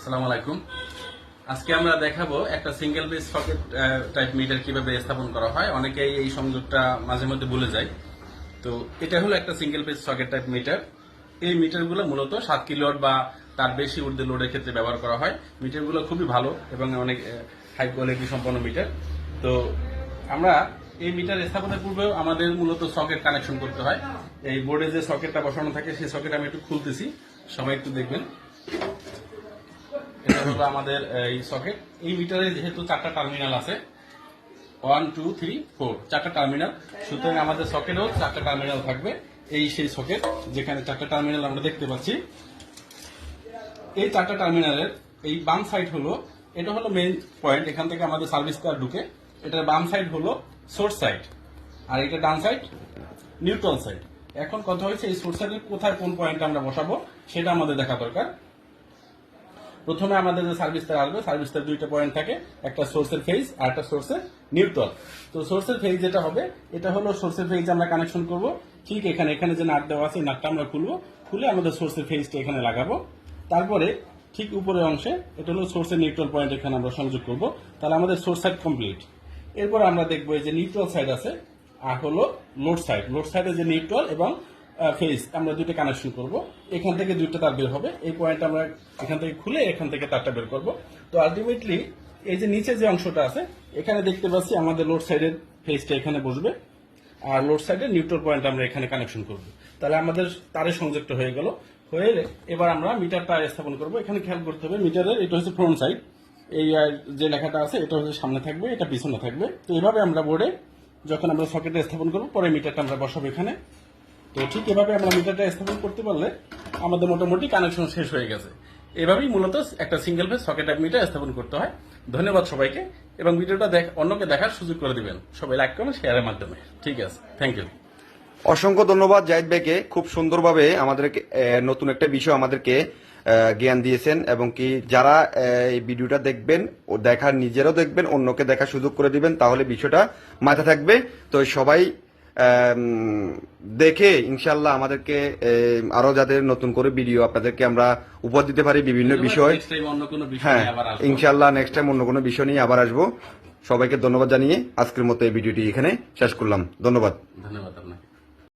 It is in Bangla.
আসসালামু আলাইকুম। আজকে আমরা দেখাবো একটা single base socket type meter কিভাবে স্থাপন করা হয়। অনেকেই এই সংযোগটা মাঝে মধ্যে ভুলে যায়। তো এটা হলো একটা single base socket type meter. এই মিটারগুলো মূলত 7 কিলোওয়াট বা তার বেশি ঊর্ধ্বে লোডের ক্ষেত্রে ব্যবহার করা হয়। মিটারগুলো খুবই ভালো এবং অনেক হাই কোয়ালিটি সম্পন্ন মিটার। তো আমরা এই মিটার স্থাপনের পূর্বেও আমাদের মূলত সকেট কানেকশন করতে হয়। এই বোর্ডে যে সকেটটা বসানো থাকে সেই সকেট আমি একটু খুলতেছি, সবাই একটু দেখবেন। এটা হলো আমাদের এই সকেট। এই মিটারে যেহেতু 4টা টার্মিনাল আছে, 1 2 3 4 4টা টার্মিনাল, সুতরাং আমাদের সকেটেও 4টা টার্মিনাল থাকবে। এই সেই সকেট যেখানে 4টা টার্মিনাল আমরা দেখতে পাচ্ছি। এই 4টা টার্মিনালের এই বাম সাইড হলো, এটা হলো মেইন পয়েন্ট, এখান থেকে আমাদের সার্ভিস তার ঢুকে। এটার বাম সাইড হলো সোর্স সাইড, আর এটা ডান সাইড নিউট্রাল সাইড। এখন কথা হচ্ছে এই সোর্স সাইডের কোথায় কোন পয়েন্টে আমরা বসাবো সেটা আমাদের দেখা দরকার। প্রথমে আমাদের যে সার্ভিস তার আসবে, সার্ভিস তার 2টা পয়েন্ট থাকে, একটা সোর্সের ফেজ আর একটা সোর্সের নিউট্রাল। তো সোর্সের ফেজ যেটা হবে, এটা হলো সোর্সের ফেজ আমরা কানেকশন করব। ঠিক এখানে যে নাট দেওয়া আছে, নাটটা আমরা খুলে আমাদের সোর্সের ফেজটা এখানে লাগাবো। তারপরে ঠিক উপরের অংশে এটা হলো সোর্সের নিউট্রাল পয়েন্ট, এখানে আমরা সংযোগ করব। তাহলে আমাদের সোর্স সাইড কমপ্লিট। এরপর আমরা দেখবো যে নিউট্রাল সাইড আছে আর হলো লোড সাইড। লোড সাইডে যে নিউট্রাল এবং ফেজ আমরা দুটো কানেকশন করব। এখান থেকে 2টা তার বের হবে, এই পয়েন্ট আমরা এখান থেকে খুলে এখান থেকে তারটা বের করব। তো আলটিমেটলি এই যে নিচে যে অংশটা আছে, এখানে দেখতে পাচ্ছি আমাদের লোড সাইডের ফেজটা এখানে বসবে, আর লোড সাইডের নিউট্রাল পয়েন্ট আমরা এখানে কানেকশন করব। তাহলে আমাদের তারের সংযোগটা হয়ে গেল। এবার আমরা মিটারটা স্থাপন করব। এখানে খেয়াল করতে হবে, মিটারের এটা হচ্ছে ফ্রন্ট সাইড, এই যে লেখাটা আছে এটা হচ্ছে সামনে থাকবে, এটা পিছনে থাকবে। তো এভাবে আমরা বোর্ডে যখন আমরা সকেটে স্থাপন করব, পরে মিটারটা আমরা বসাবো এখানে। তো ঠিক এভাবে আমরা মিটারটা স্থাপন করতে পারলে আমাদের মোটামুটি কানেকশন শেষ হয়ে গেছে। এভাবেই মূলত একটা single phase socket type meter স্থাপন করতে হয়। ধন্যবাদ সবাইকে, এবং ভিডিওটা অন্যকে দেখার সুযোগ করে দিবেন। সবাই লাইক করুন শেয়ারের মাধ্যমে। ঠিক আছে, থ্যাংক ইউ। অসংখ্য ধন্যবাদ জাহিদ ভাইকে, খুব সুন্দরভাবে আমাদেরকে নতুন একটা বিষয় আমাদেরকে জ্ঞান দিয়েছেন, এবং কি যারা এই ভিডিওটা দেখবেন ও দেখার নিজেরাও দেখবেন, অন্যকে দেখার সুযোগ করে দিবেন, তাহলে বিষয়টা মাথায় থাকবে। তো সবাই দেখে ইনশাল্লাহ আমাদেরকে আরো যাদের নতুন করে ভিডিও আপনাদেরকে আমরা উপহার দিতে পারি বিভিন্ন বিষয়। হ্যাঁ, ইনশাল্লাহ নেক্সট টাইম অন্য কোনো বিষয় নিয়ে আবার আসবো। সবাইকে ধন্যবাদ জানিয়ে আজকের মতো এই ভিডিওটি এখানে শেষ করলাম। ধন্যবাদ। ধন্যবাদ আপনাকে।